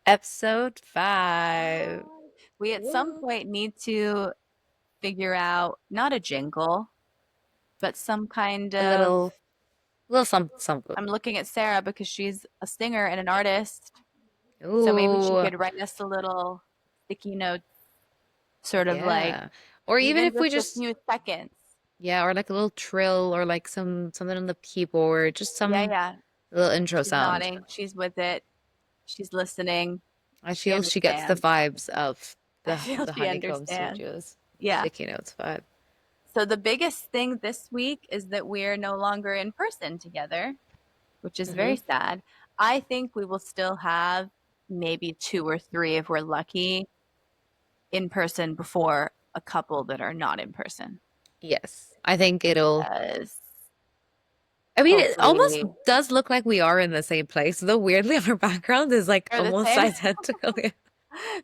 Episode 5. We at some Woo. point need to figure out not a jingle, but some kind A of. little some. I'm looking at Sarah because she's a singer and an artist. So maybe she Ooh, could write us a little sticky note, sort of like yeah. Or even even if we just a just, few seconds. yeah, or like a little trill or like something on the keyboard, just Yeah, some yeah. little intro She's sound. nodding. She's with it. She's listening. I She feel she gets the understands. vibes of I the feel the she Honeycomb understands. Studios Yeah. sticky notes vibe. So the biggest thing this week is that we're no longer in person together, which is Hmm. very sad. I think we will still have maybe two or three, if we're lucky, in person before a couple that are not in person. Yes, I think it'll. Because I mean, it almost hopefully does look like we are in the same place, though weirdly our background is like they're the almost same, identical.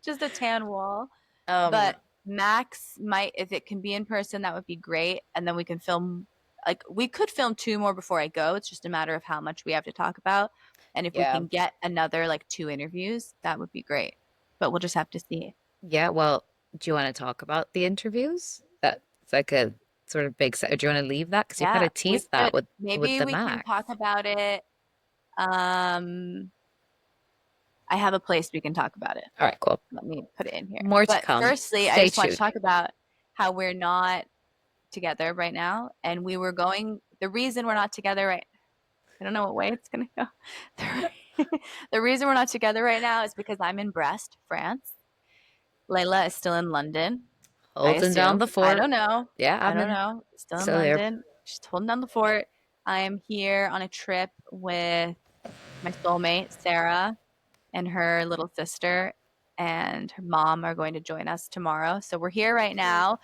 just a tan wall. Um, But Max might, if it can be in person, that would be great. And then we can film, like, we could film two more before I go. It's just a matter of how much we have to talk about. And if we yeah. can get another, like, two interviews, that would be great. But we'll just have to see. Yeah, well, do you want to talk about the interviews? That's like a sort of big set. Or do you want to leave that? Because you kind Yeah, of we teased that could. with Maybe the we can Max. talk about it. Um, I have a place we can talk about it. All right, cool. Let me put it in here. More to But come. firstly, I Stay just want to tuned. talk about how we're not together right now. And we were going, the reason we're not together right, I don't know what way it's going to go. The reason we're not together right now is because I'm in Brest, France. Leila is still in London, I Holding down the assume. I fort. don't know. Yeah, I I'm don't in. know. Still in Still here. London. She's holding down the fort. I am here on a trip with my soulmate, Sarah, and her little sister and her mom are going to join us tomorrow. So we're here right now.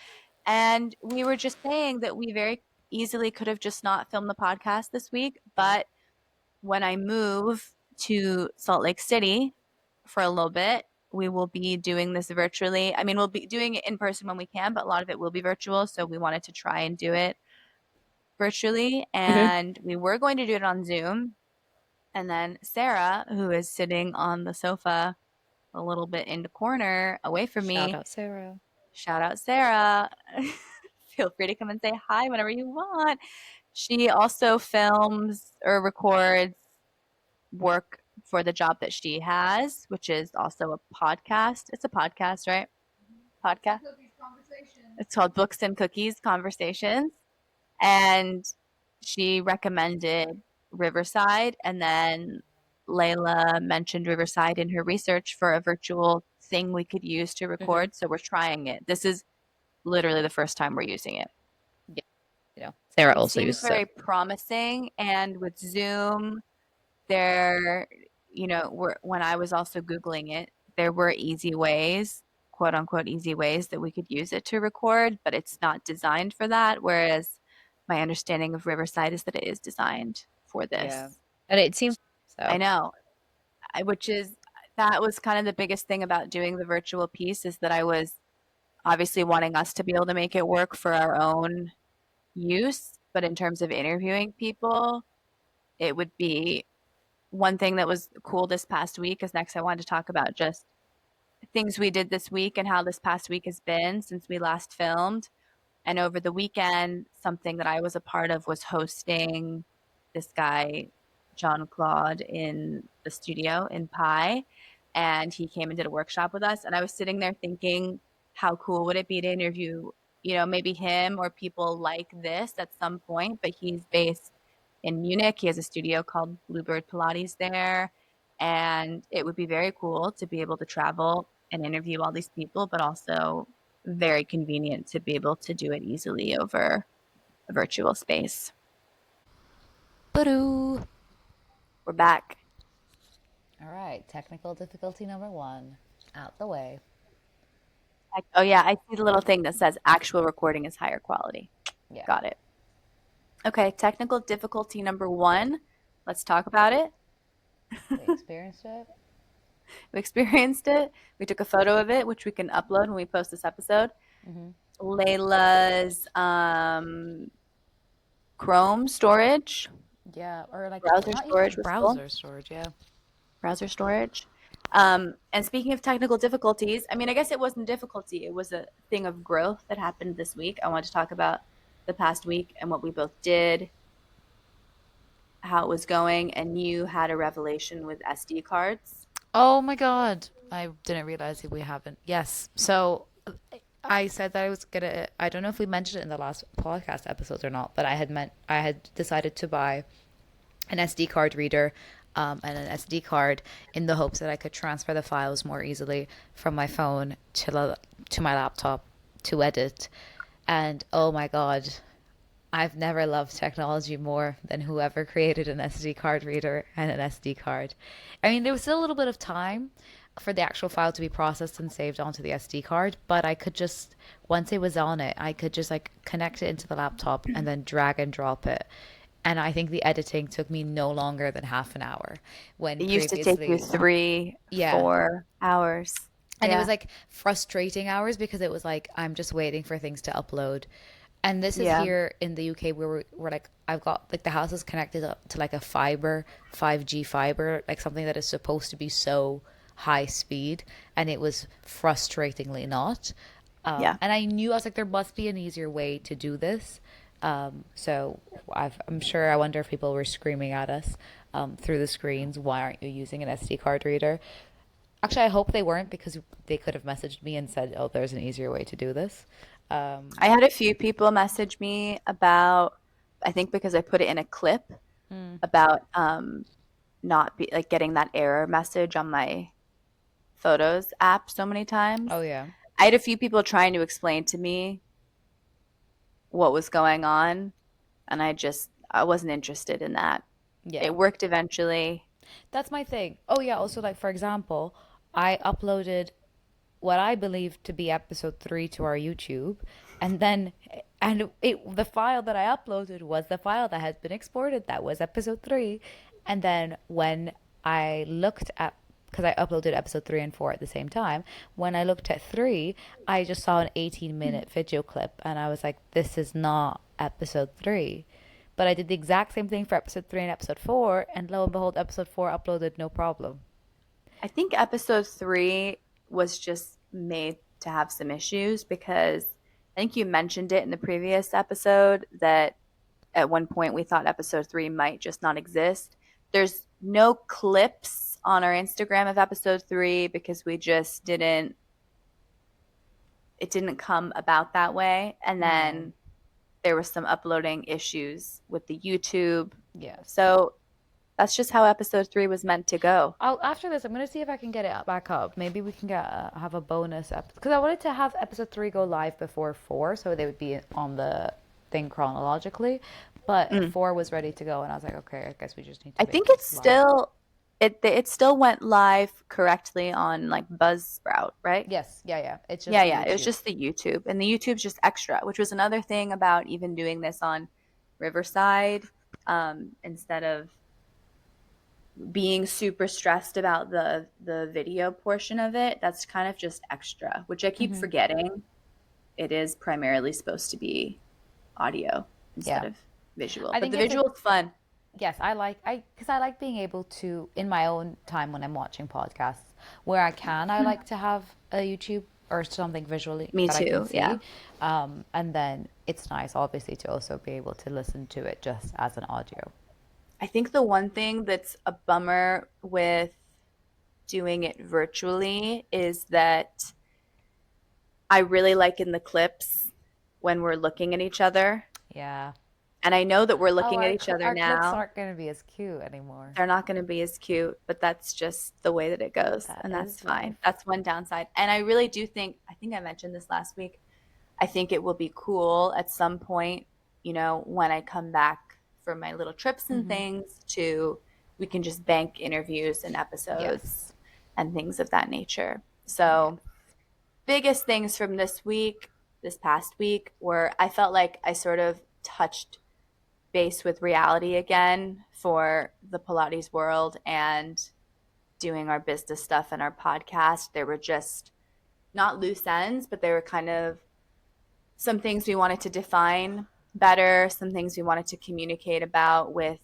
And we were just saying that we very easily could have just not filmed the podcast this week. But when I move to Salt Lake City for a little bit, we will be doing this virtually. I mean, we'll be doing it in person when we can, but a lot of it will be virtual. So we wanted to try and do it virtually. Mhm. And we were going to do it on Zoom. And then Sarah, who is sitting on the sofa a little bit in the corner away from Shout me, out Sarah. shout out Sarah. Feel free to come and say hi whenever you want. She also films or records work for the job that she has, which is also a podcast. It's a podcast, right? Podcast. It's called Books and Cookies Conversations. And she recommended Riverside. And then Layla mentioned Riverside in her research for a virtual thing we could use to Hmm. record. So we're trying it. This is literally the first time we're using it. Yeah, Sarah It also seems uses it. very promising. And with Zoom, there, when I was also Googling it, there were easy ways, quote unquote, easy ways that we could use it to record, but it's not designed for that. Whereas my understanding of Riverside is that it is designed for Yeah. this. And it seems I so. know, which is, that was kind of the biggest thing about doing the virtual piece is that I was obviously wanting us to be able to make it work for our own use. But in terms of interviewing people, it would be one thing that was cool this past week is next I wanted to talk about just things we did this week and how this past week has been since we last filmed. And over the weekend, something that I was a part of was hosting this guy, John Claude, in the studio in Pi. And he came and did a workshop with us. And I was sitting there thinking, how cool would it be to interview, maybe him or people like this at some point? But he's based in Munich. He has a studio called Bluebird Pilates there. And it would be very cool to be able to travel and interview all these people, but also very convenient to be able to do it easily over a virtual space. Boo. We're back. All right, technical difficulty number one out the way. Oh, yeah, I see the little thing that says actual recording is higher quality. Yeah, Got it. Okay, technical difficulty number one. Let's talk about it. we experienced it. We experienced it. We took a photo of it, which we can upload when we post this episode. Hmm. Layla's Chrome storage, Yeah, or like browser not even storage was full. browser storage. Yeah. Browser storage. And speaking of technical difficulties, I mean, I guess it wasn't difficulty. It was a thing of growth that happened this week. I wanted to talk about the past week and what we both did, how it was going, and you had a revelation with SD cards. Oh my God. I didn't realize that we haven't. Yes. So I said that I was gonna, I don't know if we mentioned it in the last podcast episodes or not, but I had decided to buy an SD card reader and an SD card in the hopes that I could transfer the files more easily from my phone to my laptop to edit. And oh my God, I've never loved technology more than whoever created an SD card reader and an SD card. I mean, there was still a little bit of time for the actual file to be processed and saved onto the SD card, but I could just, once it was on it, I could just like connect it into the laptop and then drag and drop it. And I think the editing took me no longer than half an hour when It used to take you previously, three, yeah. 4 hours. And it was Yeah. like frustrating hours because it was like I'm just waiting for things to upload. And this is Yeah. here in the UK where we're like I've got like the house is connected up to like a fiber, 5G fiber, like something that is supposed to be so high speed, and it was frustratingly not. Yeah. And I knew I was like there must be an easier way to do this. So I'm sure I wonder if people were screaming at us through the screens, why aren't you using an SD card reader? Actually, I hope they weren't because they could have messaged me and said, "Oh, there's an easier way to do this." Um, I had a few people message me about, I think because I put it in a clip mm. about not be like getting that error message on my Photos app so many times. Oh yeah, I had a few people trying to explain to me what was going on, and I wasn't interested in that. yeah. It worked eventually. That's my thing. Oh yeah. Also, like for example, I uploaded what I believe to be episode 3 to our YouTube, and then the file that I uploaded was the file that has been exported. That was episode 3, and then when I looked at because I uploaded episode 3 and 4 at the same time, when I looked at 3, I just saw an 18-minute video clip, and I was like, this is not episode 3. But I did the exact same thing for episode 3 and episode 4, and lo and behold, episode 4 uploaded no problem. I think episode 3 was just made to have some issues because I think you mentioned it in the previous episode that at one point we thought episode 3 might just not exist. There's no clips on our Instagram of episode 3 because we just didn't, it didn't come about that way. And No. then there was some uploading issues with the YouTube. Yes. So that's just how episode 3 was meant to go. I'll after this. I'm gonna see if I can get it back up. Maybe we can have a bonus episode because I wanted to have episode 3 go live before 4, so they would be on the thing chronologically. But Mm. 4 was ready to go, and I was like, okay, I guess we just need I to think make it it's live. still it still went live correctly on like Buzzsprout, right? Yes, yeah, yeah. It's just Yeah, the yeah. It was YouTube. just the YouTube, and the YouTube's just extra, which was another thing about even doing this on Riverside, instead of being super stressed about the video portion of it. That's kind of just extra, which I keep Hmm. forgetting. It is primarily supposed to be audio instead Yeah, of visual, I but think the it's a visual is fun. yes. I like being able to in my own time when I'm watching podcasts where I can. I like to have a YouTube or something visually Me that I can too. Yeah. see, and then it's nice, obviously, to also be able to listen to it just as an audio. I think the one thing that's a bummer with doing it virtually is that I really like in the clips when we're looking at each other. Yeah. And I know that we're Oh, looking at each other our clips now. aren't going to be as cute anymore. They're not going to be as cute, but that's just the way that it goes. That And that's is fine. life. That's one downside. And I really do think, I think I mentioned this last week. I think it will be cool at some point, when I come back from my little trips and Hmm. things we can just bank interviews and episodes Yes. and things of that nature. Yes. So, biggest things from this past week, were I felt like I sort of touched base with reality again for the Pilates world and doing our business stuff and our podcast. There were just not loose ends, but there were kind of some things we wanted to define better, some things we wanted to communicate about with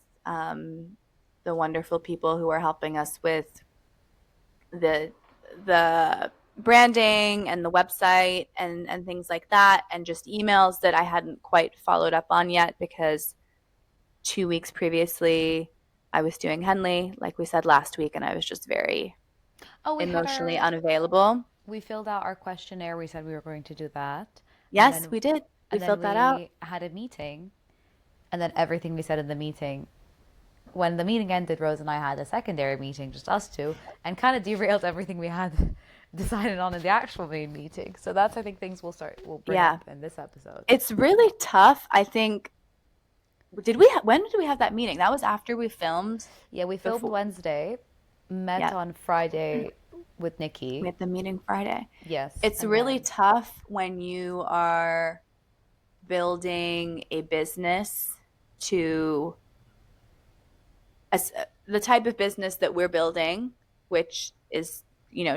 the wonderful people who are helping us with the the branding and the website and things like that, and just emails that I hadn't quite followed up on yet because 2 weeks previously I was doing Henley, like we said last week, and I was just very Oh, emotionally unavailable. we filled out our questionnaire. We said we were going to do that. And Yes, then we did. We and then filled that out. we had a meeting, and then everything we said in the meeting, when the meeting ended, Rose and I had a secondary meeting, just us two, and kind of derailed everything we had decided on in the actual main meeting. So that's, I think, things we'll bring Yeah. up in this episode. It's really tough. I think when did we have that meeting? That was after we filmed Yeah, we filmed before. Wednesday, met Yeah. on Friday with We Nikki. had the meeting Friday. Yes, It's and really then tough when you are building a business to as the type of business that we're building, which is,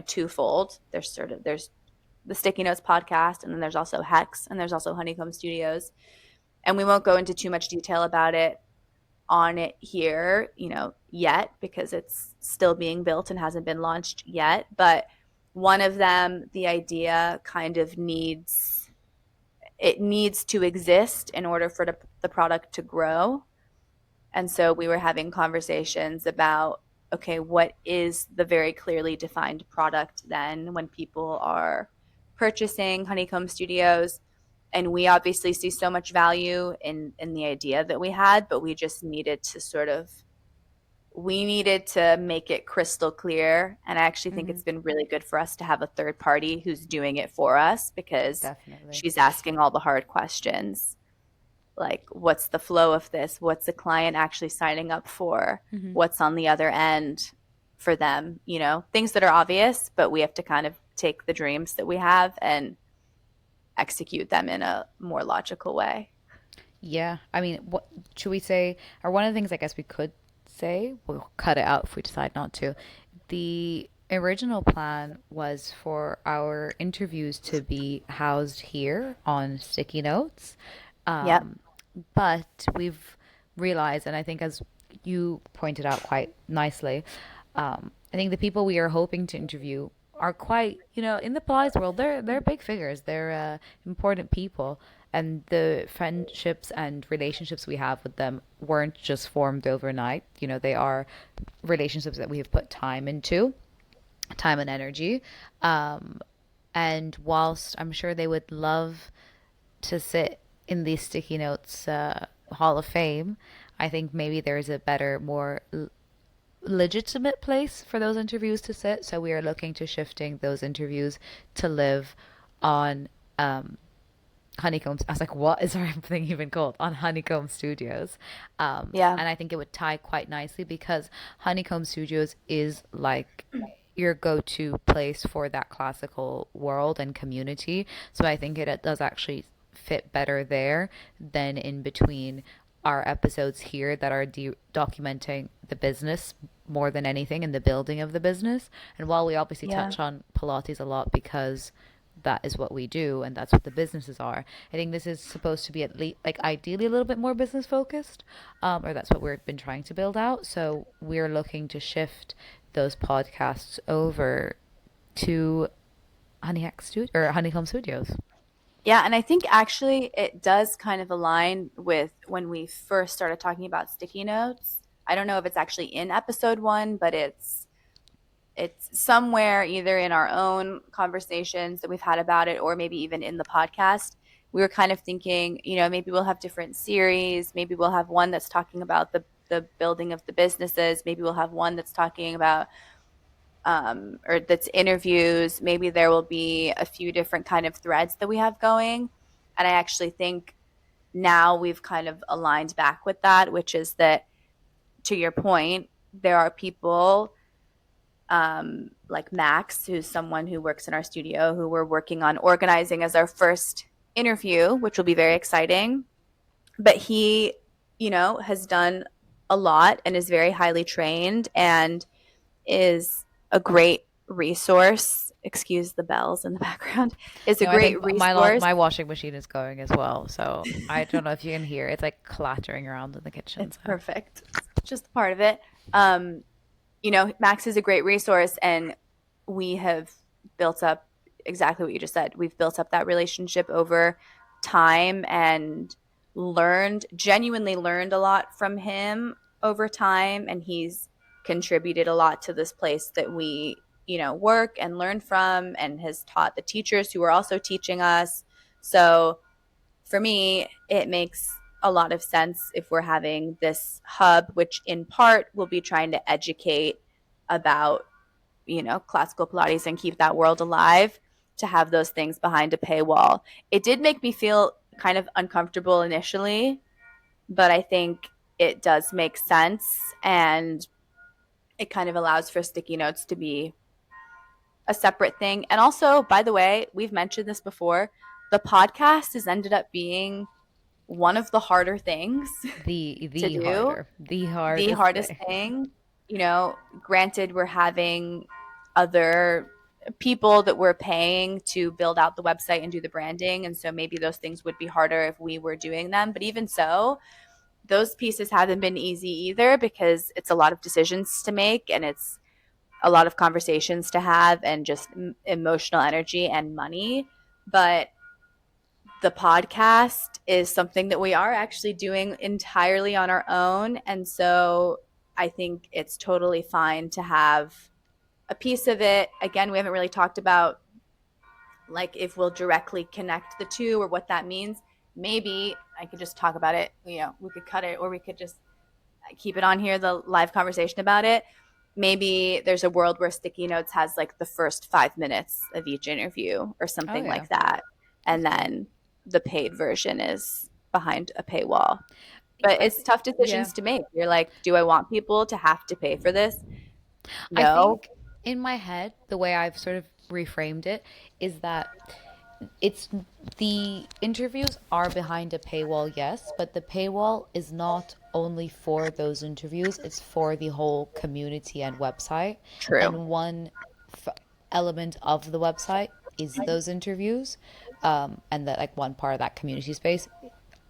twofold. There's the Sticky Notes podcast, and then there's also Hex, and there's also Honeycomb Studios. And we won't go into too much detail about it on it here, yet, because it's still being built and hasn't been launched yet. But one of them, the idea kind of needs to exist in order for the product to grow. And so we were having conversations about, okay, what is the very clearly defined product then when people are purchasing Honeycomb Studios? And we obviously see so much value in the idea that we had, but we just needed to make it crystal clear. And I actually think hmm it's been really good for us to have a third party who's doing it for us, because definitely. she's asking all the hard questions, like, what's the flow of this? What's the client actually signing up for? hmm What's on the other end for them? Things that are obvious, but we have to kind of take the dreams that we have and execute them in a more logical way. Yeah, I mean, what should we say? Or one of the things I guess we could say, we'll cut it out if we decide not to. The original plan was for our interviews to be housed here on sticky notes. Yep. Um, but we've realized, and I think as you pointed out quite nicely, I think the people we are hoping to interview are quite, in the Pilates world, they're big figures. They're important people, and the friendships and relationships we have with them weren't just formed overnight. They are relationships that we have put time into, time and energy. Um, and whilst I'm sure they would love to sit in the sticky notes Hall of Fame, I think maybe there's a better, more legitimate place for those interviews to sit. So we are looking to shifting those interviews to live on Honeycomb. I was like, what is our thing even called? On Honeycomb Studios. Yeah. And I think it would tie quite nicely because Honeycomb Studios is like your go-to place for that classical world and community. So I think it does actually fit better there than in between our episodes here that are documenting the business more than anything in the building of the business. And while we obviously Yeah. touch on Pilates a lot because that is what we do and that's what the businesses are, I think this is supposed to be at least like ideally a little bit more business focused, or that's what we've been trying to build out. So we're looking to shift those podcasts over to Honeycomb Studios. Yeah, and I think actually it does kind of align with when we first started talking about sticky notes. I don't know if it's actually in episode 1, but it's somewhere either in our own conversations that we've had about it or maybe even in the podcast. We were kind of thinking, maybe we'll have different series. Maybe we'll have one that's talking about the building of the businesses. Maybe we'll have one that's talking about or that's interviews. Maybe there will be a few different kind of threads that we have going. And I actually think now we've kind of aligned back with that, which is that, to your point, there are people like Max, who's someone who works in our studio, who we're working on organizing as our first interview, which will be very exciting. But he, has done a lot and is very highly trained and is a great resource. Excuse the bells in the background. Is a No, I great think resource. my washing machine is going as well. So I don't know if you can hear. It's like clattering around in the kitchen. It's So perfect. It's just part of it. Max is a great resource, and we have built up exactly what you just said. We've built up that relationship over time and genuinely learned a lot from him over time. And he's contributed a lot to this place that we, work and learn from, and has taught the teachers who are also teaching us. So for me, it makes a lot of sense if we're having this hub, which in part will be trying to educate about classical Pilates and keep that world alive, to have those things behind a paywall. It did make me feel kind of uncomfortable initially, but I think it does make sense, and it kind of allows for sticky notes to be a separate thing. And also, by the way, we've mentioned this before, the podcast has ended up being one of the harder things to do, The the hardest hardest thing. thing. Granted, we're having other people that we're paying to build out the website and do the branding. And so maybe those things would be harder if we were doing them. But even so, those pieces haven't been easy either, because it's a lot of decisions to make, and it's a lot of conversations to have, and just emotional energy and money. But the podcast is something that we are actually doing entirely on our own. And so I think it's totally fine to have a piece of it. Again, we haven't really talked about like if we'll directly connect the two or what that means. Maybe I could just talk about it. We could cut it, or we could just keep it on here, the live conversation about it. Maybe there's a world where Sticky Notes has like the first 5 minutes of each interview or Oh something yeah. like that. And That's cool. then the paid version is behind a paywall. But I it's think tough yeah. decisions to make. You're like, do I want people to have to pay for this? I No. think in my head, the way I've sort of reframed it is that it's the interviews are behind a paywall, yes, but the paywall is not only for those interviews, it's for the whole community and website. True. And one f- element of the website is those interviews. And that, like, one part of that community space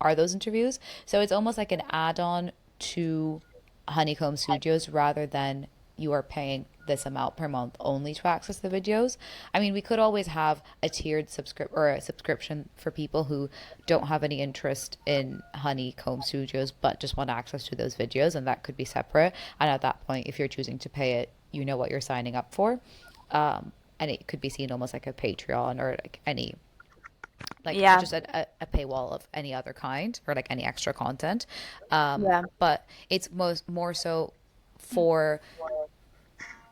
are those interviews. So it's almost like an add on to Honeycomb Studios rather than you are paying this amount per month only to access the videos. I mean, we could always have a tiered subscription for people who don't have any interest in Honeycomb Studios but just want access to those videos, and that could be separate. And at that point, if you're choosing to pay it, you know what you're signing up for. And it could be seen almost like a Patreon or like any like Yeah. just a paywall of any other kind or like any extra content. Yeah. But it's more so for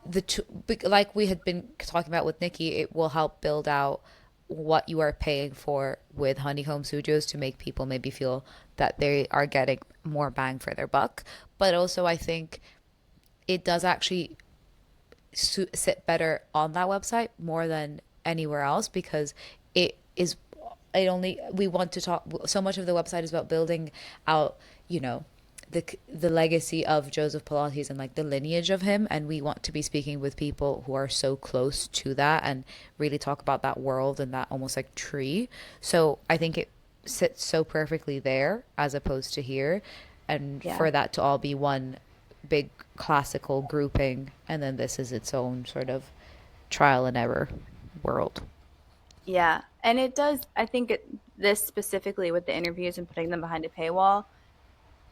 the two, like we had been talking about with Nikki, it will help build out what you are paying for with Honeycomb Studios to make people maybe feel that they are getting more bang for their buck. But also, I think it does actually sit better on that website more than anywhere else because it is it only we want to talk so much of the website is about building out, you know, the legacy of Joseph Pilates and like the lineage of him, and we want to be speaking with people who are so close to that and really talk about that world and that almost like tree. So I think it sits so perfectly there as opposed to here, and Yeah. for that to all be one big classical grouping, and then this is its own sort of trial and error world. Yeah. And it does, I think this specifically with the interviews and putting them behind a paywall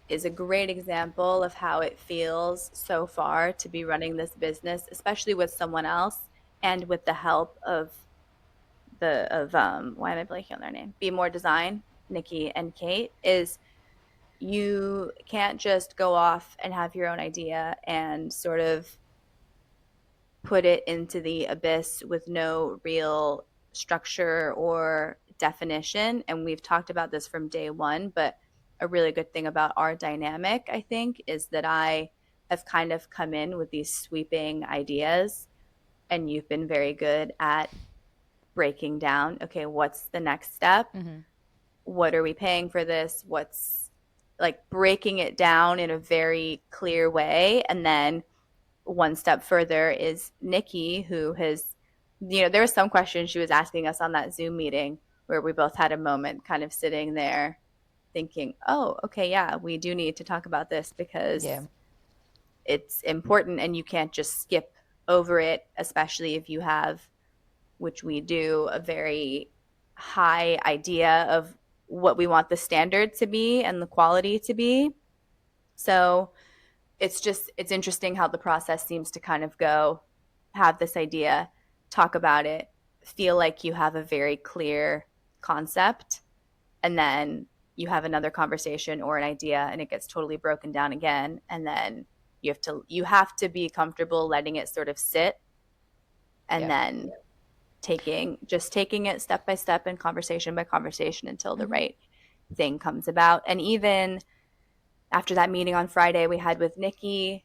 is a great example of how it feels so far to be running this business, especially with someone else and with the help of why am I blanking on their name? Be More Design, Nikki and Kate, is you can't just go off and have your own idea and sort of put it into the abyss with no real structure or definition. And we've talked about this from day one, but a really good thing about our dynamic, I think, is that I have kind of come in with these sweeping ideas, and you've been very good at breaking down, okay, what's the next step? Mm-hmm. What are we paying for this? What's like breaking it down in a very clear way. And then one step further is Nikki, who has, there were some questions she was asking us on that Zoom meeting where we both had a moment kind of sitting there thinking, oh, okay, yeah, we do need to talk about this because Yeah. it's important and you can't just skip over it, especially if you have, which we do, a very high idea of what we want the standard to be and the quality to be. So it's interesting how the process seems to kind of go, have this idea, talk about it, feel like you have a very clear concept, and then you have another conversation or an idea and it gets totally broken down again, and then you have to be comfortable letting it sort of sit, and Yeah. then taking it step by step and conversation by conversation until the Mm-hmm. right thing comes about. And even after that meeting on Friday we had with Nikki,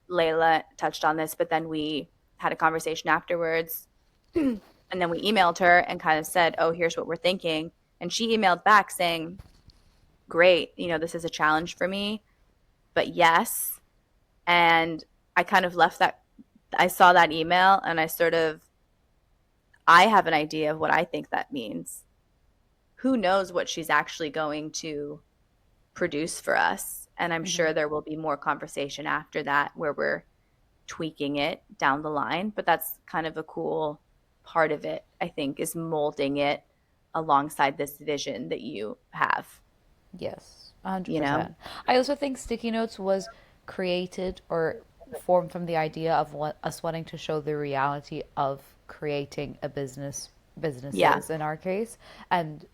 Leila touched on this, but then we had a conversation afterwards. And then we emailed her and kind of said, oh, here's what we're thinking. And she emailed back saying, great, this is a challenge for me, but yes. And I kind of left that. I saw that email and I have an idea of what I think that means. Who knows what she's actually going to produce for us? And I'm Mm-hmm. sure there will be more conversation after that where we're tweaking it down the line. But that's kind of a cool part of it, I think, is molding it alongside this vision that you have, Yes, you know? 100%. I also think Sticky Notes was created or formed from the idea of what us wanting to show the reality of creating a Yeah. businesses in our case, and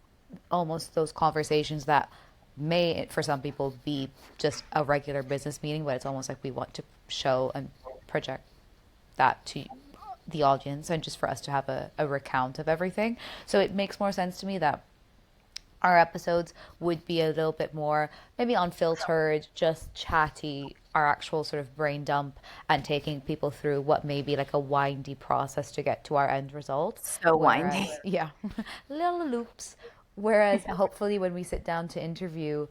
almost those conversations that may for some people be just a regular business meeting, but it's almost like we want to show and project that to the audience and just for us to have a recount of everything. So it makes more sense to me that our episodes would be a little bit more maybe unfiltered, just chatty, our actual sort of brain dump, and taking people through what may be like a windy process to get to our end result. So windy. Whereas, yeah, little loops. Whereas hopefully when we sit down to interview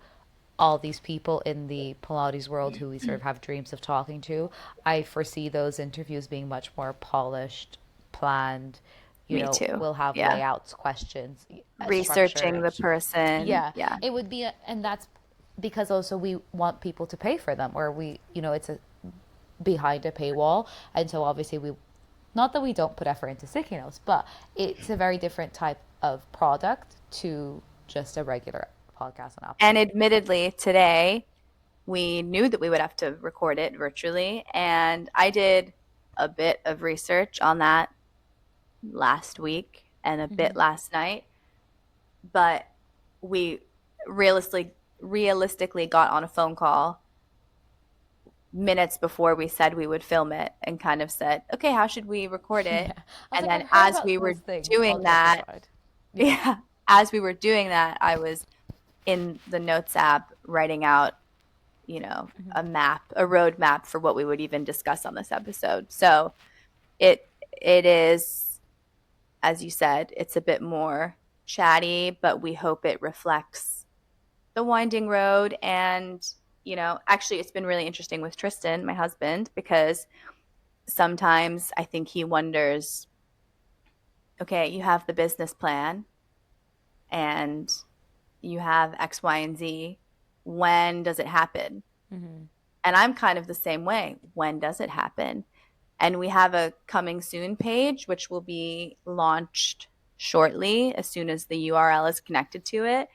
all these people in the Pilates world who we sort of have dreams of talking to, I foresee those interviews being much more polished, planned. Me too. We'll have Yeah. layouts, questions, Researching structured. the person. Yeah, Yeah. it would be, and that's because also we want people to pay for them, or it's a behind a paywall, and so obviously not that we don't put effort into sticky notes, but it's a very different type of product to just a regular podcast on Apple. And admittedly, today we knew that we would have to record it virtually. And I did a bit of research on that last week and a bit Mm-hmm. last night. But we realistically got on a phone call minutes before we said we would film it and kind of said, okay, how should we record Yeah, it? I was And like, then I've heard about this thing, doing all jokes that, aside. Yeah. yeah, as we were doing that, I was in the Notes app writing out, Mm-hmm. a road map for what we would even discuss on this episode. So it is, as you said, it's a bit more chatty, but we hope it reflects the winding road. And, actually it's been really interesting with Tristan, my husband, because sometimes I think he wonders, okay, you have the business plan and you have X, Y, and Z. When does it happen? Mm-hmm. And I'm kind of the same way. When does it happen? And we have a coming soon page, which will be launched shortly as soon as the URL is connected to it,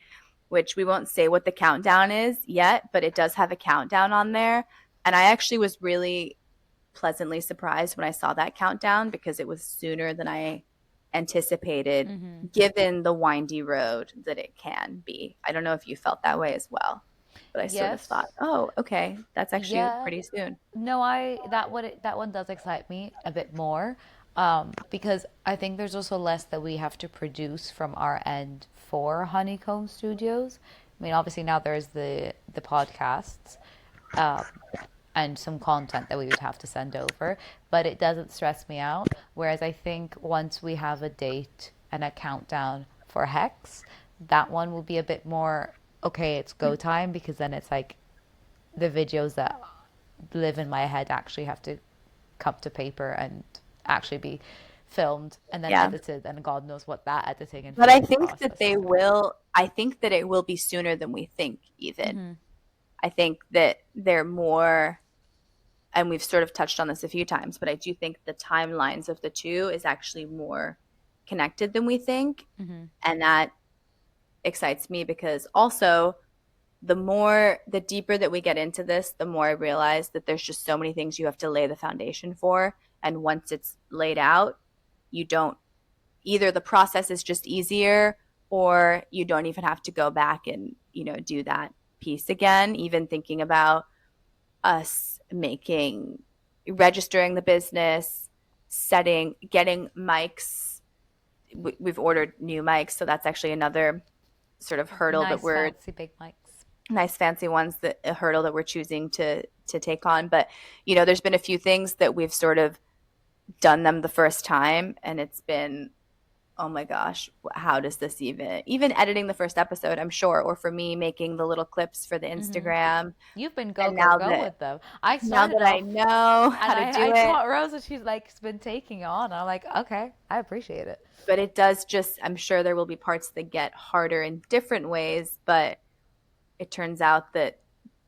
which we won't say what the countdown is yet, but it does have a countdown on there. And I actually was really pleasantly surprised when I saw that countdown because it was sooner than I anticipated, Mm-hmm. given the windy road that it can be. I don't know if you felt that way as well, but I sort of thought, Yes. oh, okay, that's actually Yeah. pretty soon. No, that one does excite me a bit more, because I think there's also less that we have to produce from our end for Honeycomb Studios. I mean, obviously now there's the podcasts, um, and some content that we would have to send over, but it doesn't stress me out. Whereas I think once we have a date and a countdown for Hex, that one will be a bit more okay. It's go time because then it's like the videos that live in my head actually have to come to paper and actually be filmed and then Yeah. edited, and God knows what that editing and But I filming think that process is like. I think that it will be sooner than we think, even. Mm-hmm. I think that they're more, and we've sort of touched on this a few times, but I do think the timelines of the two is actually more connected than we think. Mm-hmm. And that excites me because also the deeper that we get into this, the more I realize that there's just so many things you have to lay the foundation for. And once it's laid out, you don't either the process is just easier or you don't even have to go back and, do that piece again. Even thinking about us registering the business, getting mics. We've ordered new mics, so that's actually another sort of hurdle that Nice, we're fancy big mics. nice fancy ones, that a hurdle that we're choosing to take on. But there's been a few things that we've sort of done them the first time, and it's been, oh my gosh, how does this even editing the first episode, I'm sure, or for me making the little clips for the Mm-hmm. Instagram. You've been go And go go with them. I now started that I off know and how to do I it, taught Rose and she's like been taking on. I'm like, okay, I appreciate it. but it does just, I'm sure there will be parts that get harder in different ways, but it turns out that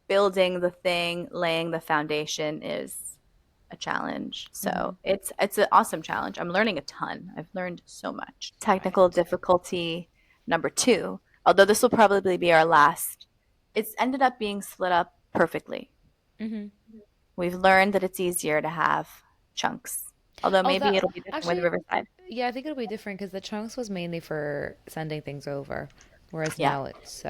building the thing, laying the foundation is a challenge. Mm-hmm. So it's an awesome challenge. I'm learning a ton. I've learned so much. Technical Right. difficulty number 2, although this will probably be our last. It's ended up being split up perfectly. Mm-hmm. We've learned that it's easier to have chunks. Although Oh, maybe that it'll be different with actually, Riverside. yeah, I think it'll be different because the chunks was mainly for sending things over, whereas Yeah. now it's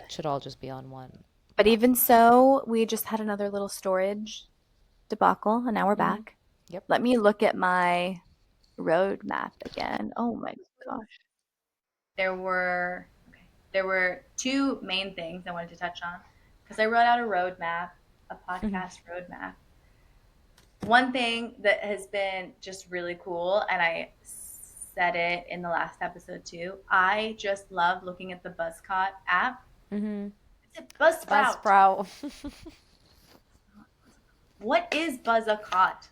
should all just be on one But even platform. so, we just had another little storage debacle and now we're Mm-hmm. back. Yep. Let me look at my roadmap again. Oh my gosh. There were two main things I wanted to touch on because I wrote out a Mm-hmm. podcast roadmap. One thing that has been just really cool, and I said it in the last episode too, I just love looking at the Buzzcot app. Mm-hmm. Is it Buzzsprout? Buzzsprout. What is Buzzcot?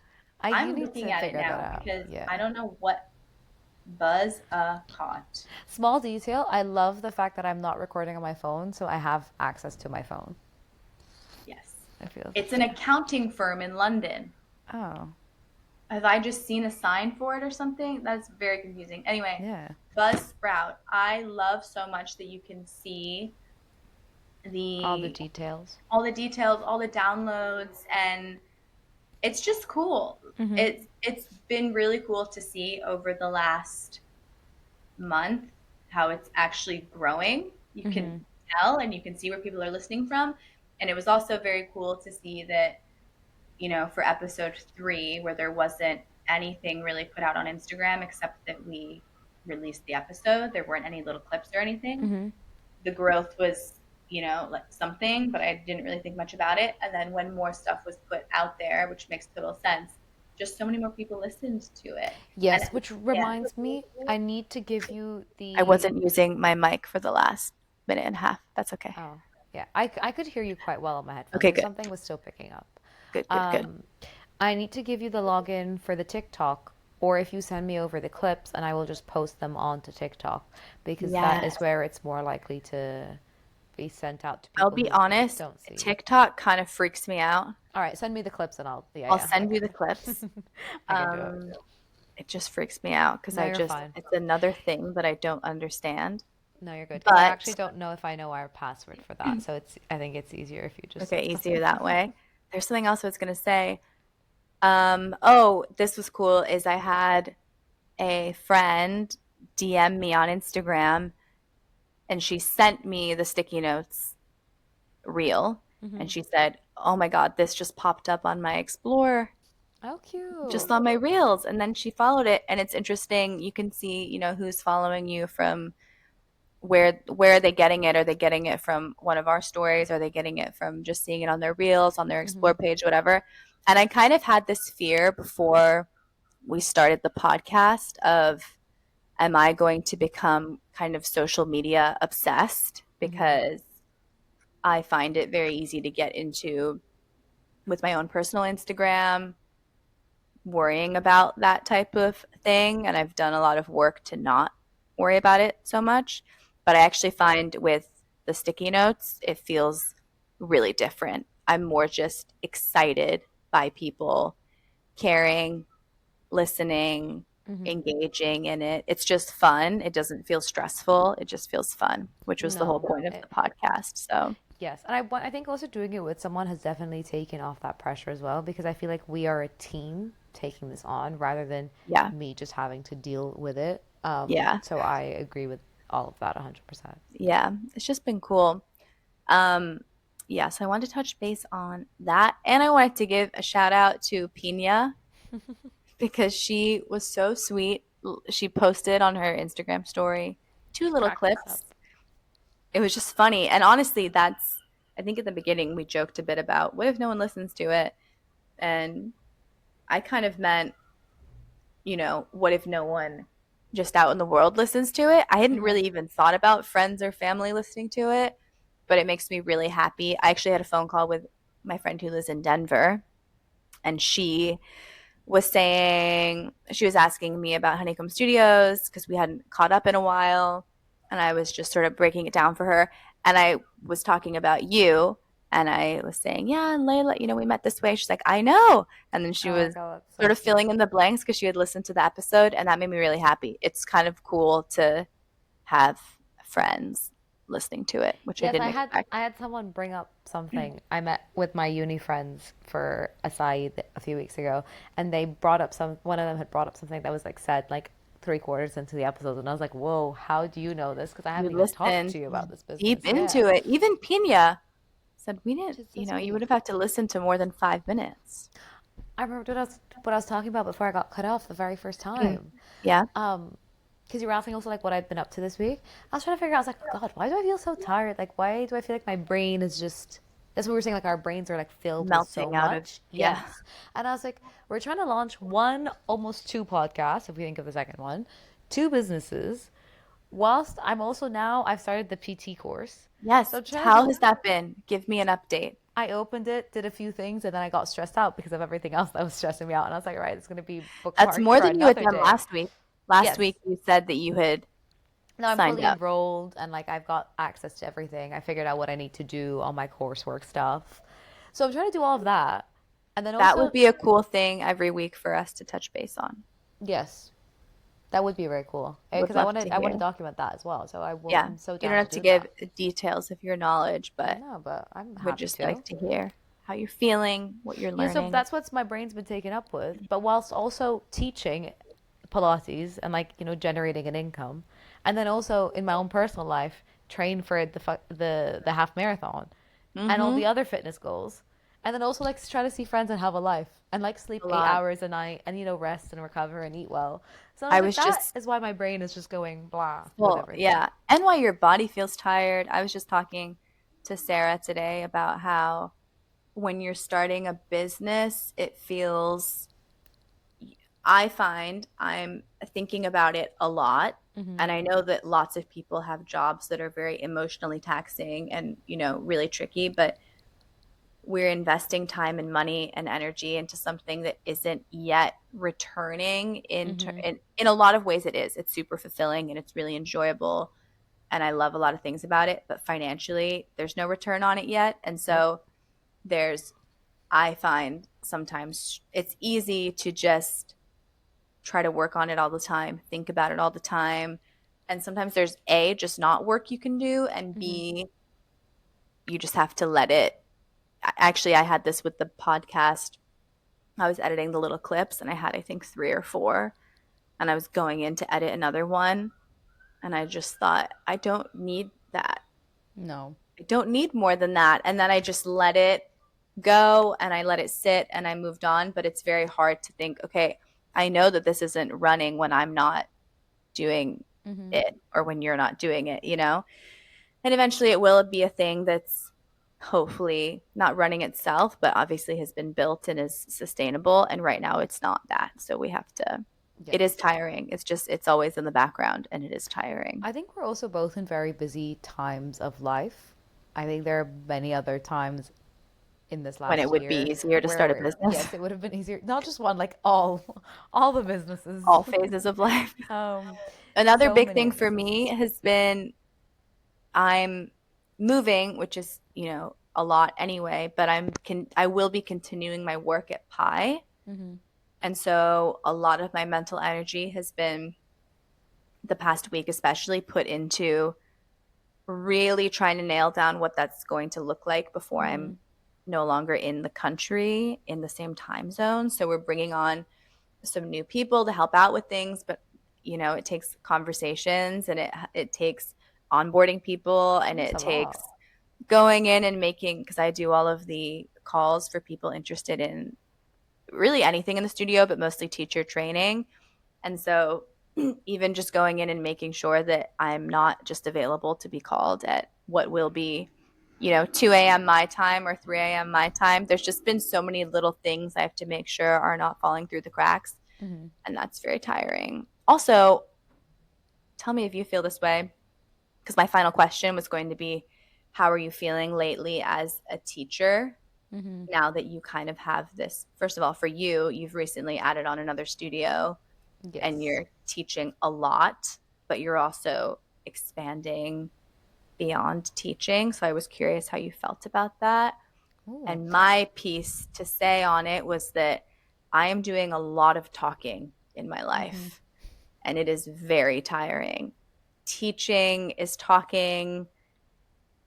You I'm need looking to at it figure that now out. because Yeah. I don't know what Buzzcot. Small detail. I love the fact that I'm not recording on my phone, so I have access to my phone. Yes. I feel. It's an accounting firm in London. Oh, Have I just seen a sign for it or something? That's very confusing. Anyway, yeah. Buzzsprout. I love so much that you can see All the the details. all the details, all the downloads, and it's just cool. Mm-hmm. It's been really cool to see over the last month how it's actually growing. You can Mm-hmm. tell and you can see where people are listening from. And it was also very cool to see that, for episode 3, where there wasn't anything really put out on Instagram except that we released the episode, there weren't any little clips or anything. Mm-hmm. The growth was, like something, but I didn't really think much about it. And then when more stuff was put out there, which makes total sense, just so many more people listened to it. And Yes, which yeah, reminds me, I need to give you I the. wasn't using my mic for the last minute and a half. That's okay. Oh, yeah. I could hear you quite well on my headphones, Okay, but good. something was still picking up. Good, good, good. Um, I need to give you the login for the TikTok, or if you send me over the clips, and I will just post them onto TikTok because that is Yes. where it's more likely to be sent out to I'll people be who honest, don't see. TikTok kind of freaks me out. All right, send me the clips and I'll. Yeah, I'll yeah, I send you can the do clips. it. I can do it. Um, it just freaks me out because No, you're fine. it's another thing that I don't understand. No, you're good because I But actually don't know if I know our password for that, so I think it's easier if you just. okay, easier that way. There's something else I was gonna say. Oh, this was cool, is I had a friend DM me on Instagram and she sent me the sticky notes reel Hmm. and she said, "Oh my God, this just popped up on my Explore, Oh, just cute. on my reels." And then she followed it and it's interesting. You can see, who's following you from where are they getting it? Are they getting it from one of our stories? Are they getting it from just seeing it on their reels, on their Hmm. Explore page, whatever? And I kind of had this fear before we started the podcast of, am I going to become kind of social media obsessed? Hmm. Because I find it very easy to get into with my own personal Instagram, worrying about that type of thing. And I've done a lot of work to not worry about it so much. But I actually find with the sticky notes, it feels really different. I'm more just excited by people caring, listening, Mm-hmm. engaging in it. It's just fun. It doesn't feel stressful. It just feels fun, which was the whole No. point of the podcast. So, Yes, and I think also doing it with someone has definitely taken off that pressure as well because I feel like we are a team taking this on rather than yeah. me just having to deal with it. Yeah. So I agree with all of that 100%. Yeah. It's just been cool. Um, yeah, so I wanted to touch base on that. And I wanted to give a shout out to Pina because she was so sweet. She posted on her Instagram story two little Cracked us up. clips. It was just funny. And honestly, I think at the beginning we joked a bit about what if no one listens to it? And I kind of meant, what if no one just out in the world listens to it? I hadn't Mm-hmm. really even thought about friends or family listening to it, but it makes me really happy. I actually had a phone call with my friend who lives in Denver, and she was asking me about Honeycomb Studios because we hadn't caught up in a while, and I was just sort of breaking it down for her. And I was talking about you, and I was saying, yeah, and Leila, we met this way. She's like, I know. And then she Oh my was God, that's so sort of sweet. filling in the blanks because she had listened to the episode, and that made me really happy. It's kind of cool to have friends listening to it, which I Yes, didn't expect. I had someone bring up something. I met with my uni friends for a side a few weeks ago, and they brought up one of them had brought up something that was like said like three-quarters into the episode, and I was like, "Whoa, how do you know this? Because I You haven't even talked listened to you about this deep business." Yeah, into it. Even Pina said we which didn't, is so you would sweet. have had to listen to more than 5 minutes. I remember what I was talking about before I got cut off the very first Mm. time. Yeah. Um, because you were asking also like what I'd been up to this week. I was trying to figure out. I was like, God, why do I feel so tired? Like, why do I feel like my brain is just? That's what we were saying. Like, our brains are like filled with so Melting out of, much. yeah. Yes, and I was like, we're trying to launch almost two podcasts. If we think of the second one, two businesses. Whilst I've started the PT course, so Yes. I'm trying to How do. has that been? Give me an update. I opened it, did a few things, and then I got stressed out because of everything else that was stressing me out. And I was like, all right, it's gonna be That's bookmarked more for than you had another done day. last week. Last Yes. week you said that you had No, I'm signed fully up. enrolled and like I've got access to everything. I figured out what I need to do on my coursework stuff. So I'm trying to do all of that. And then That would also, be a cool thing every week for us to touch base on. yes, that would be very cool. Would Because love to I want to hear. document that as well. So Yeah. I'm so You don't down to have to do give that. details of your knowledge, I but know, but I'm would happy just to. like to hear how you're feeling, what you're Yeah, so learning. that's what's my brain's been taken up with. But whilst also teaching Pilates and like, generating an income. And then also in my own personal life, train for the half marathon and all Mm-hmm. the other fitness goals. And then also like try to see friends and have a life and like sleep A eight lot. hours a night and rest and recover and eat well. So I was I like, was that just is why my brain is just going blah with Well, everything. yeah. And why your body feels tired. I was just talking to Sarah today about how when you're starting a business, I find I'm thinking about it a lot. Mm-hmm. And I know that lots of people have jobs that are very emotionally taxing and, really tricky, but we're investing time and money and energy into something that isn't yet returning Mm-hmm. in a lot of ways. It's super fulfilling and it's really enjoyable, and I love a lot of things about it, but financially there's no return on it yet. And Nope. so there's I find sometimes it's easy to just try to work on it all the time, think about it all the time, and sometimes there's just not work you can do, and Mm-hmm. B, you just have to let it. Actually, I had this with the podcast. I was editing the little clips and I had, I think, three or four. And I was going in to edit another one. And I just thought, I don't need that. No. I don't need more than that. And then I just let it go and I let it sit and I moved on. But it's very hard to think, okay, I know that this isn't running when I'm not doing Mm-hmm. it or when you're not doing it. And eventually it will be a thing that's hopefully not running itself, but obviously has been built and is sustainable. And right now it's not that. So it is Yes. tiring. It's always in the background and it is tiring. I think we're also both in very busy times of life. I think there are many other times in this When it last would be year easier to where start a we're business, yes, it would have been easier. Not just one, like all the businesses. all phases of life. Um, Another so big many thing for businesses. me has been I'm moving, which is, a lot anyway, but I will be continuing my work at Pi. Mm-hmm. And so a lot of my mental energy has been the past week especially put into really trying to nail down what that's going to look like before Mm-hmm. I'm no longer in the country in the same time zone. So we're bringing on some new people to help out with things, but it takes conversations, and it takes onboarding people, and That's it a takes lot. going in and making, because I do all of the calls for people interested in really anything in the studio, but mostly teacher training. And so even just going in and making sure that I'm not just available to be called at what will be 2 a.m. my time or 3 a.m. my time. There's just been so many little things I have to make sure are not falling through the cracks. Mm-hmm. And that's very tiring. Also, tell me if you feel this way, because my final question was going to be, how are you feeling lately as a teacher Mm-hmm. now that you kind of have this? First of all, for you, you've recently added on another studio and Yes. you're teaching a lot, but you're also expanding beyond teaching. So I was curious how you felt about that. Ooh. And my piece to say on it was that I am doing a lot of talking in my Mm-hmm. life, and it is very tiring. Teaching is talking.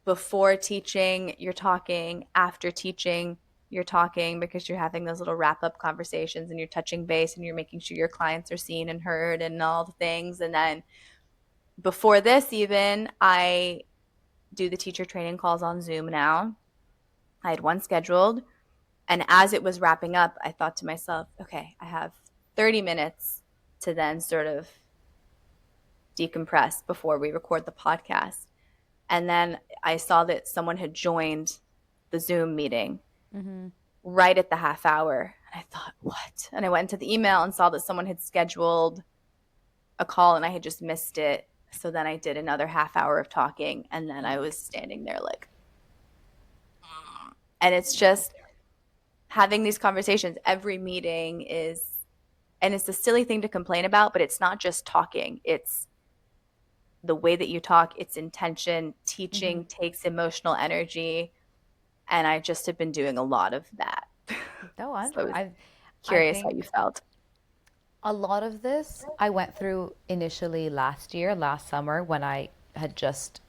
Before teaching, you're talking. After teaching, you're talking, because you're having those little wrap up conversations and you're touching base and you're making sure your clients are seen and heard and all the things. And then before this, even, I do the teacher training calls on Zoom now. I had one scheduled. And as it was wrapping up, I thought to myself, okay, I have 30 minutes to then sort of decompress before we record the podcast. And then I saw that someone had joined the Zoom meeting Mm-hmm. right at the half hour. And I thought, what? And I went into the email and saw that someone had scheduled a call and I had just missed it. So then I did another half hour of talking. And then I was standing there like, and it's just having these conversations. Every meeting is, and it's a silly thing to complain about, but it's not just talking. It's the way that you talk, it's intention. Mm-hmm. Teaching takes emotional energy. And I just have been doing a lot of that. No, So I was I curious how you think felt. a lot of this I went through initially last year, last summer, when I had just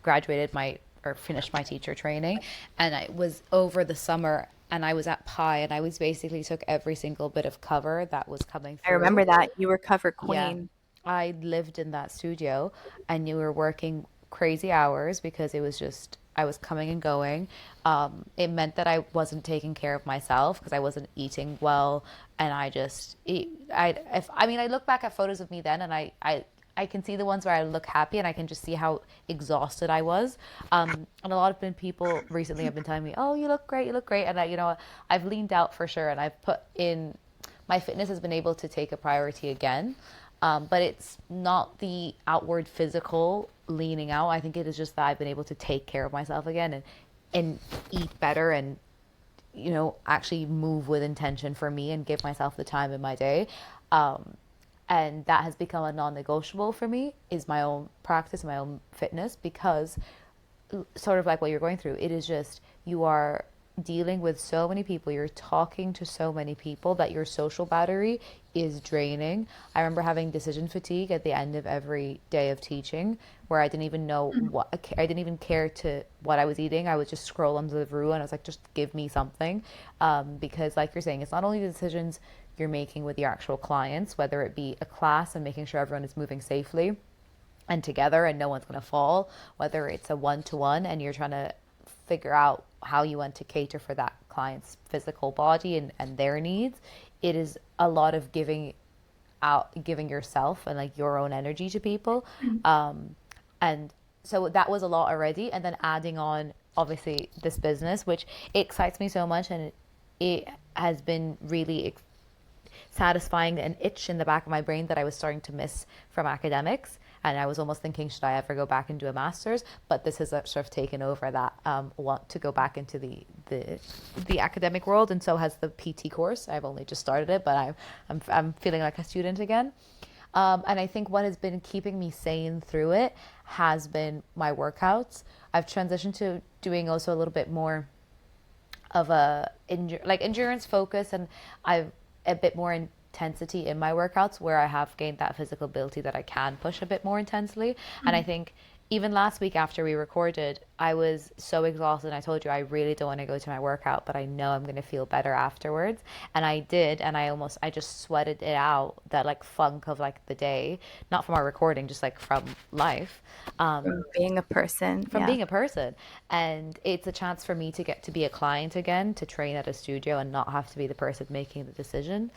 graduated my or finished my teacher training, and I was over the summer and I was at Pi and I was basically took every single bit of cover that was coming I through. remember that you were cover Yeah. queen. I lived in that studio and you were working crazy hours because it was just, I was coming and going. It meant that I wasn't taking care of myself because I wasn't eating well. And I just, I mean, I look back at photos of me then and I can see the ones where I look happy and I can just see how exhausted I was. And a lot of people recently have been telling me, oh, you look great, you look great. And I've leaned out for sure and I've put in, my fitness has been able to take a priority again. But it's not the outward physical leaning out. I think it is just that I've been able to take care of myself again and eat better and actually move with intention for me and give myself the time in my day. And that has become a non-negotiable for me, is my own practice, my own fitness, because sort of like what you're going through, it is just, you are dealing with so many people, you're talking to so many people that your social battery is draining. I remember having decision fatigue at the end of every day of teaching, where I didn't even know what, I didn't even care to what I was eating. I would just scroll under the brew and I was like, just give me something. Because like you're saying, it's not only the decisions you're making with your actual clients, whether it be a class and making sure everyone is moving safely and together and no one's going to fall, whether it's a one-to-one and you're trying to figure out how you want to cater for that client's physical body and their needs. It is a lot of giving yourself and like your own energy to people. And so that was a lot already, and then adding on obviously this business, which excites me so much, and it has been really satisfying an itch in the back of my brain that I was starting to miss from academics. And I was almost thinking, should I ever go back and do a master's? But this has sort of taken over that want to go back into the academic world, and so has the PT course. I've only just started it, but I'm feeling like a student again. And I think what has been keeping me sane through it has been my workouts. I've transitioned to doing also a little bit more of a like endurance focus, and I've a bit more intensity in my workouts where I have gained that physical ability that I can push a bit more intensely. And I think even last week after we recorded, I was so exhausted. And I told you I really don't want to go to my workout, but I know I'm going to feel better afterwards. And I did, and I just sweated it out, that like funk of like the day, not from our recording, just like from life. From being a person. From Yeah. being a person. And it's a chance for me to get to be a client again, to train at a studio and not have to be the person making the decision.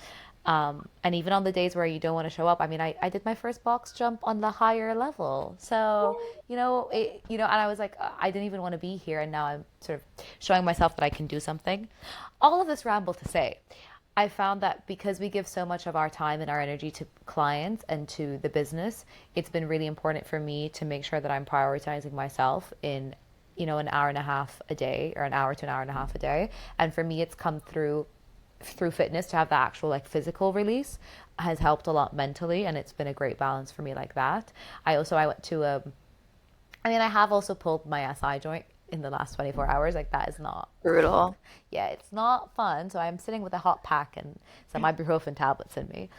And even on the days where you don't want to show up, I mean, I did my first box jump on the higher level. So, and I was like, I didn't even want to be here. And now I'm sort of showing myself that I can do something. All of this ramble to say, I found that because we give so much of our time and our energy to clients and to the business, it's been really important for me to make sure that I'm prioritizing myself in, an hour and a half a day, or an hour to an hour and a half a day. And for me, it's come through fitness. To have the actual like physical release has helped a lot mentally, and it's been a great balance for me like that. I went to I have also pulled my SI joint in the last 24 hours. Like, that is not, Brutal. yeah, it's not fun. So I'm sitting with a hot pack and some ibuprofen tablets in me.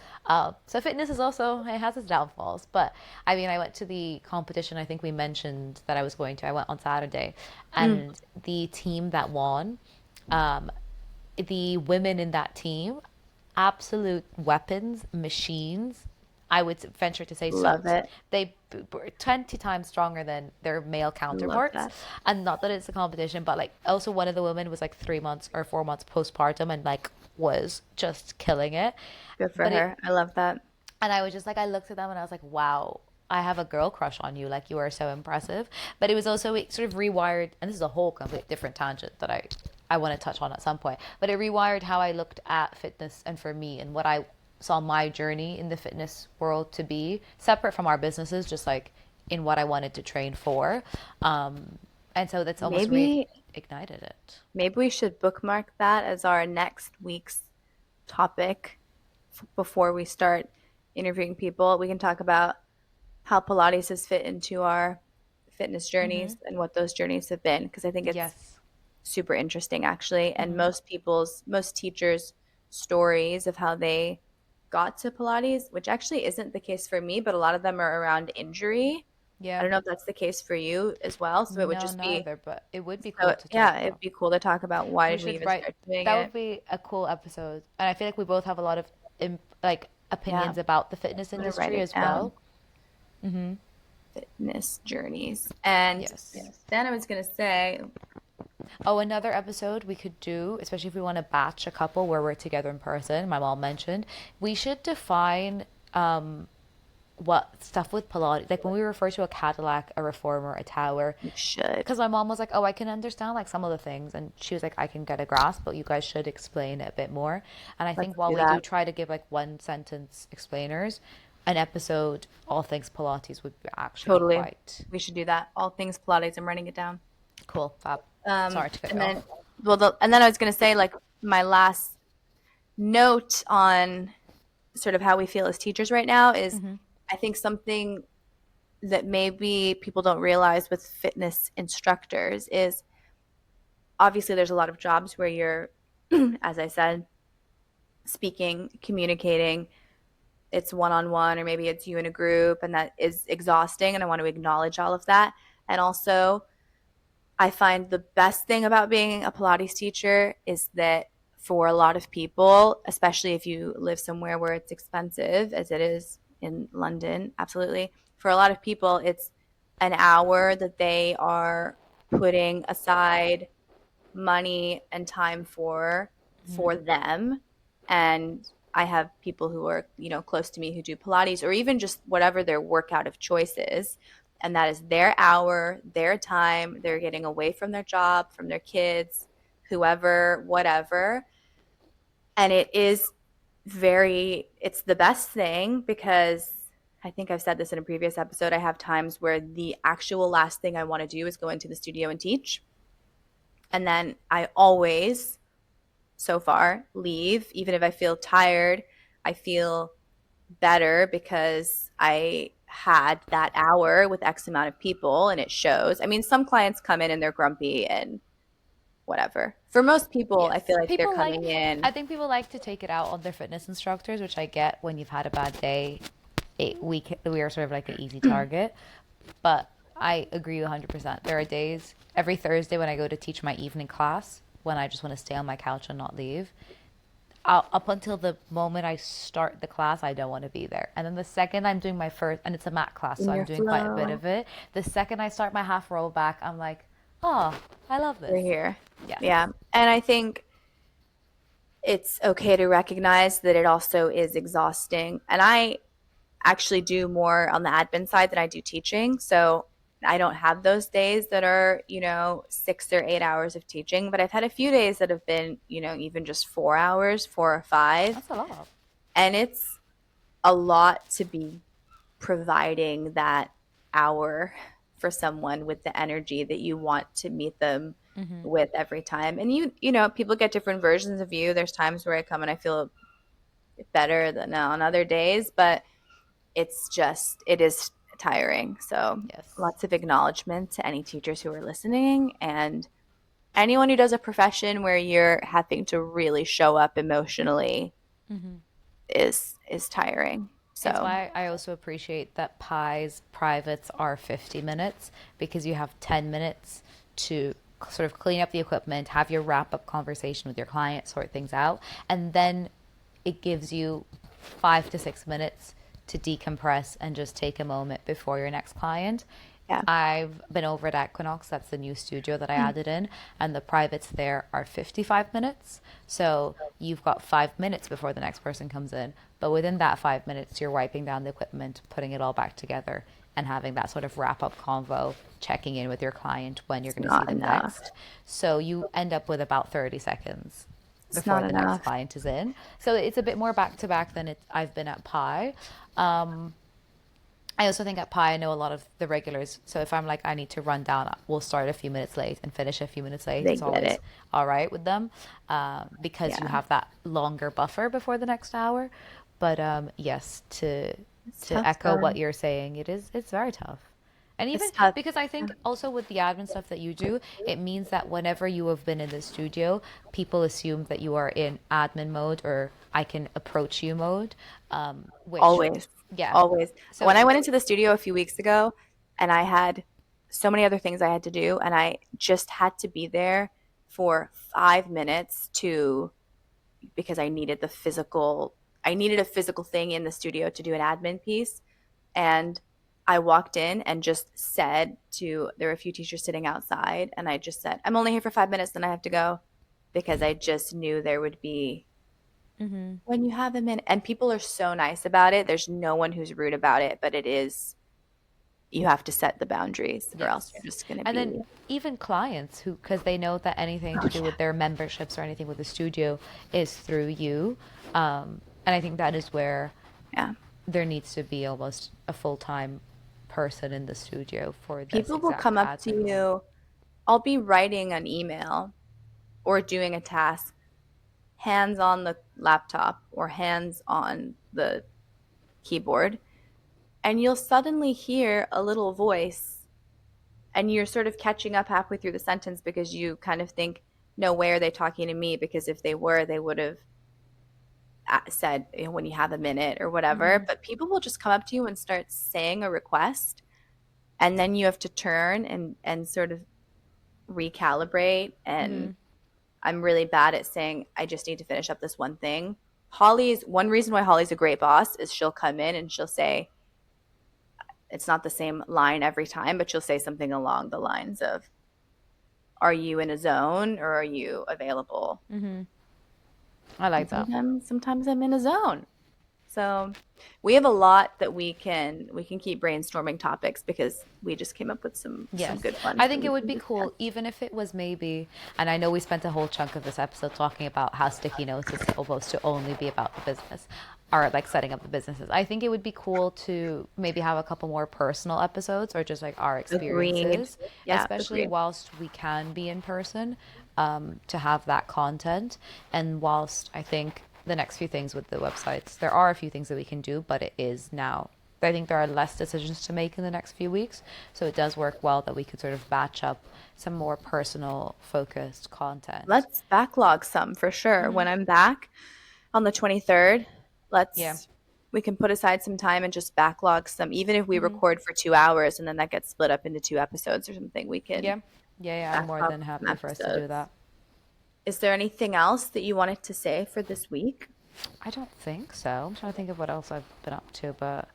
So fitness is also, it has its downfalls. But I mean, I went to the competition. I think we mentioned that I was going to. I went on Saturday, and the team that won, um, the women in that team, absolute weapons, machines. I would venture to say so. Love it. They were 20 times stronger than their male Love counterparts. that. And not that it's a competition, but like also one of the women was like 3 months or 4 months postpartum and like was just killing it. Good for But it, her. I love that. and I was just like, I looked at them and I was like, wow, I have a girl crush on you. Like, you are so impressive. But it was also, it sort of rewired, and this is a whole complete different tangent that I want to touch on at some point. But it rewired how I looked at fitness, and for me, and what I saw my journey in the fitness world to be, separate from our businesses, just like in what I wanted to train for. And so that's almost Maybe reignited it. maybe we should bookmark that as our next week's topic before we start interviewing people. We can talk about how Pilates has fit into our fitness journeys and what those journeys have been, because I think it's Yes. super interesting actually. And most teachers' stories of how they got to Pilates, which actually isn't the case for me, but a lot of them are around injury. I Yeah. don't know if that's the case for you as well. So it would No, just be, neither, but it would be so cool to talk yeah, it'd about. be cool to talk about why We did we should even write. start doing That would it. be a cool episode, and I feel like we both have a lot of like Yeah, opinions about the fitness I'm gonna write industry it as down. well. Mm-hmm. Fitness journeys. And Yes. then I was gonna say, Oh, another episode we could do, especially if we want to batch a couple where we're together in person. My mom mentioned we should define what stuff with Pilates, like when we refer to a Cadillac, a reformer, a tower. we should. Because my mom was like, "Oh, I can understand like some of the things," and she was like, "I can get a grasp, but you guys should explain it a bit more." And I Let's think while do we do that. try to give like one sentence explainers, an episode all things Pilates would actually be Totally. quite We should do that. All things Pilates. I'm writing it down. cool. Fab. Sorry to cut And you off. then, and then I was going to say, like, my last note on sort of how we feel as teachers right now is, I think something that maybe people don't realize with fitness instructors is obviously there's a lot of jobs where you're, as I said, speaking, communicating. It's one on one, or maybe it's you in a group, and that is exhausting. And I want to acknowledge all of that. And also, I find the best thing about being a Pilates teacher is that for a lot of people, especially if you live somewhere where it's expensive, as it is in London, absolutely. For a lot of people, it's an hour that they are putting aside money and time for them. And I have people who are, close to me who do Pilates, or even just whatever their workout of choice is. And that is their hour, their time. They're getting away from their job, from their kids, whoever, whatever. And it's the best thing, because I think I've said this in a previous episode. I have times where the actual last thing I want to do is go into the studio and teach. And then I always, so far, leave. Even if I feel tired, I feel better because I had that hour with X amount of people and it shows. I mean, some clients come in and they're grumpy and whatever. For most people, I feel Yes. like they're People like, coming in. I think people like to take it out on their fitness instructors, which I get when you've had a bad day. We are sort of like an easy target. But I agree 100%. There are days every Thursday when I go to teach my evening class when I just want to stay on my couch and not leave. Up until the moment I start the class, I don't want to be there. And then the second I'm doing my first, and it's a mat class, so In I'm your doing quite a bit flow. of it. The second I start my half roll back, I'm like, oh, I love We're this. here. Yes. Yeah. And I think it's okay to recognize that it also is exhausting. And I actually do more on the admin side than I do teaching. So I don't have those days that are, 6 or 8 hours of teaching, but I've had a few days that have been, even just 4 hours, 4 or 5. That's a lot. And it's a lot to be providing that hour for someone with the energy that you want to meet them with every time. And people get different versions of you. There's times where I come and I feel better than on other days, but it is tiring. So Yes. lots of acknowledgement to any teachers who are listening and anyone who does a profession where you're having to really show up emotionally is tiring. It's So why I also appreciate that Pi's privates are 50 minutes because you have 10 minutes to sort of clean up the equipment, have your wrap up conversation with your client, sort things out, and then it gives you 5 to 6 minutes to decompress and just take a moment before your next client. yeah. I've been over at Equinox, that's the new studio that I added in, and the privates there are 55 minutes. So you've got 5 minutes before the next person comes in. But within that 5 minutes, you're wiping down the equipment, putting it all back together, and having that sort of wrap up convo, checking in with your client when you're It's going to see not them enough. next. So you end up with about 30 seconds It's before not the next enough. client is in. So it's a bit more back to back than I've been at Pi. I also think at Pi, I know a lot of the regulars. So if I'm like, I need to run down, we'll start a few minutes late and finish a few minutes late. They It's get always it. all right with them because you Yeah. have that longer buffer before the next hour. But yes, It's to tough echo what though. you're saying, it's very tough. And even It's tough. because I Yeah. think also with the admin stuff that you do, it means that whenever you have been in the studio, people assume that you are in admin mode or I can approach you mode, which, Always. yeah. Always. When So, I went into the studio a few weeks ago and I had so many other things I had to do and I just had to be there for 5 minutes to because I needed a physical thing in the studio to do an admin piece. And I walked in and just said there were a few teachers sitting outside, and I just said, I'm only here for 5 minutes, then I have to go because I just knew there would be when you have a minute. And people are so nice about it. There's no one who's rude about it, but you have to set the boundaries or else yes. you're just going to And then be, even clients who, because they know that anything oh, to do yeah, with their memberships or anything with the studio is through you. And I think that is where yeah. there needs to be almost a full-time person in the studio for this People will exact come up to admin role. you. I'll be writing an email or doing a task, hands on the laptop or hands on the keyboard, and you'll suddenly hear a little voice and you're sort of catching up halfway through the sentence because you kind of think, no way are they talking to me? Because if they were, they would have said, when you have a minute or whatever. But people will just come up to you and start saying a request, and then you have to turn and sort of recalibrate. And I'm really bad at saying, I just need to finish up this one thing. Holly's one reason why Holly's a great boss is she'll come in and she'll say, it's not the same line every time, but she'll say something along the lines of, are you in a zone or are you available? I And like that. sometimes I'm in a zone. So we have a lot that we can keep brainstorming topics because we just came up with some Yes. good ones I that think we it would can be discuss. cool, even if it was maybe, and I know we spent a whole chunk of this episode talking about how sticky notes is supposed to only be about the business or like setting up the businesses. I think it would be cool to maybe have a couple more personal episodes or just like our Agreed. experiences, Yeah, especially agreed. whilst we can be in person, to have that content. And whilst I think the next few things with the websites. There are a few things that we can do, but it is now. I think there are less decisions to make in the next few weeks. So it does work well that we could sort of batch up some more personal focused content. Let's backlog some for sure. When I'm back on the 23rd, Yeah. we can put aside some time and just backlog some, even if we record for 2 hours and then that gets split up into 2 episodes or something, we can Yeah. Yeah. I'm more backlog than some happy for us to do episodes. that. Is there anything else that you wanted to say for this week? I don't think so. I'm trying to think of what else I've been up to, but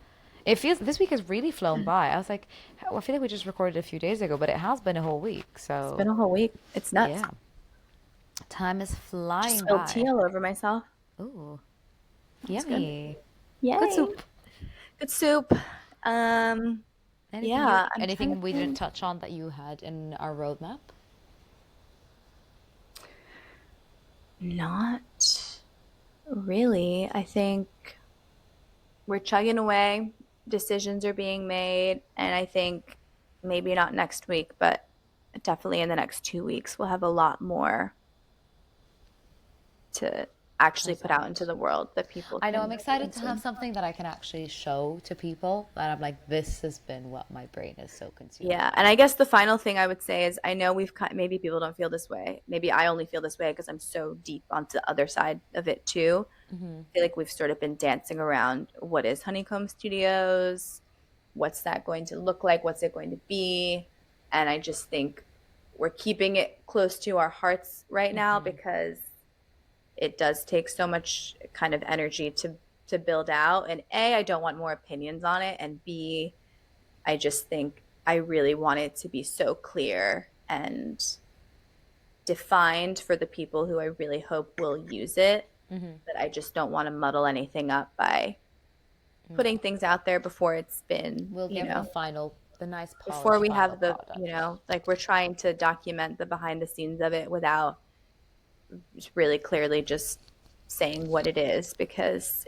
it feels this week has really flown by. I was like, I feel like we just recorded a few days ago, but it has been a whole week. It's been So a whole week. It's nuts. yeah, time is Just flying spilled tea by. all over myself. Ooh, It's good. yummy. Good Yay. soup. Good soup. Um, yeah, I'm trying to Anything we didn't think. touch on that you had in our roadmap? Not really. I think we're chugging away. Decisions are being made. And I think maybe not next week, but definitely in the next 2 weeks, we'll have a lot more to actually put out into Present. the world that people I know I'm can excited to have consume. something that I can actually show to people that I'm like, this has been what my brain is so consumed Yeah, by. and I guess the final thing I would say is I know maybe people don't feel this way. Maybe I only feel this way because I'm so deep onto the other side of it too. Mm-hmm. I feel like we've sort of been dancing around what is Honeycomb Studios? What's that going to look like? What's it going to be? And I just think we're keeping it close to our hearts right now Mm-hmm. because it does take so much kind of energy to build out. And A, I don't want more opinions on it, and B, I just think I really want it to be so clear and defined for the people who I really hope will use it, Mm-hmm. that I just don't want to muddle anything up by No. putting things out there before it's been, We'll give the nice before polished we final have product. like we're trying to document the behind the scenes of it without really clearly just saying what it is because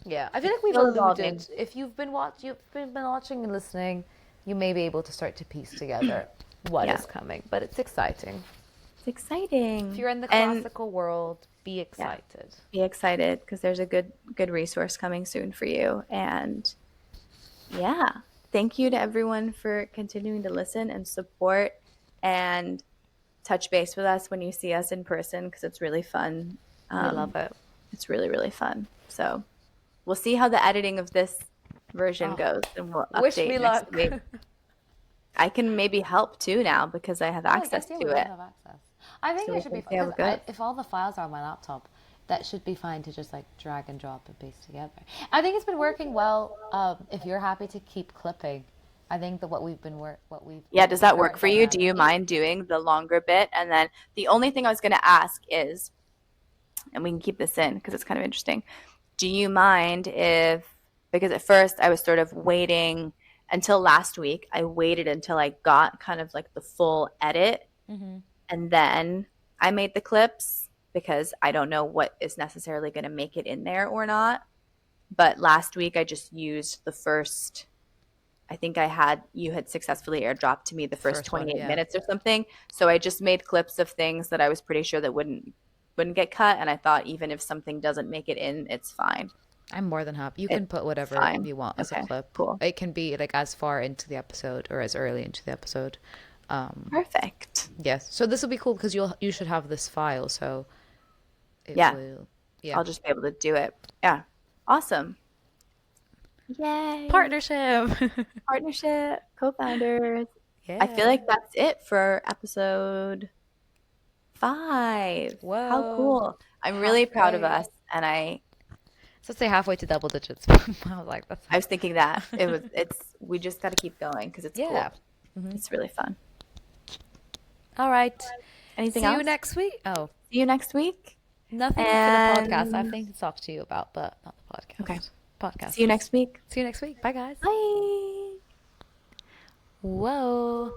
Yeah, I feel it's like we've still evolving. alluded. If you've been watching and listening, you may be able to start to piece together what Yeah, is coming. But it's exciting. it's If exciting. you're in the And classical world, be yeah, excited. be excited because there's a good resource coming soon for you. And yeah, thank you to everyone for continuing to listen and support and touch base with us when you see us in person because it's really fun. We love Um, it. it's really, really fun. So we'll see how the editing of this version Oh, goes and we'll wish update me next luck. week. I can maybe help too now because I have Oh, I access guess yeah, we to both it. have access. I think So it we should be can fun see how because it goes. if all the files are on my laptop, that should be fine to just like drag and drop and paste together. I think it's been working well. If you're happy to keep clipping, I think that what we've Yeah, does the that work current for you? Do dynamic. you Yeah, mind doing the longer bit? And then the only thing I was going to ask is, and we can keep this in because it's kind of interesting. Do you mind if, because at first I was sort of waiting until last week, I waited until I got kind of like the full edit mm-hmm. and then I made the clips because I don't know what is necessarily going to make it in there or not. But last week I just used the first, I think you had successfully airdropped to me the first First one. 28 Yeah. minutes or something. So I just made clips of things that I was pretty sure that wouldn't get cut. And I thought even if something doesn't make it in, it's fine. I'm more than happy. You can It's put whatever fine. you want as a Okay, clip. cool. It can be like as far into the episode or as early into the episode. Perfect. Yes. So this will be cool because you should have this file. So it Yeah, will. Yeah. I'll just be able to do it. Yeah. Awesome. Yay. Partnership. Partnership, co-founders. I feel Yeah. like that's it for episode 5. How Whoa. cool. I'm really proud of Halfway. us. And So say halfway to double digits. I was like, that's. I was thinking that we just got to keep going because it's Yeah. cool. It's really fun. All right. Anything See you else? next week. Oh, See you next week. nothing for the podcast. I have And things to talk to you about, but not the okay. podcast. Podcast. See you next week. See you next week. Bye, guys. Bye. Whoa.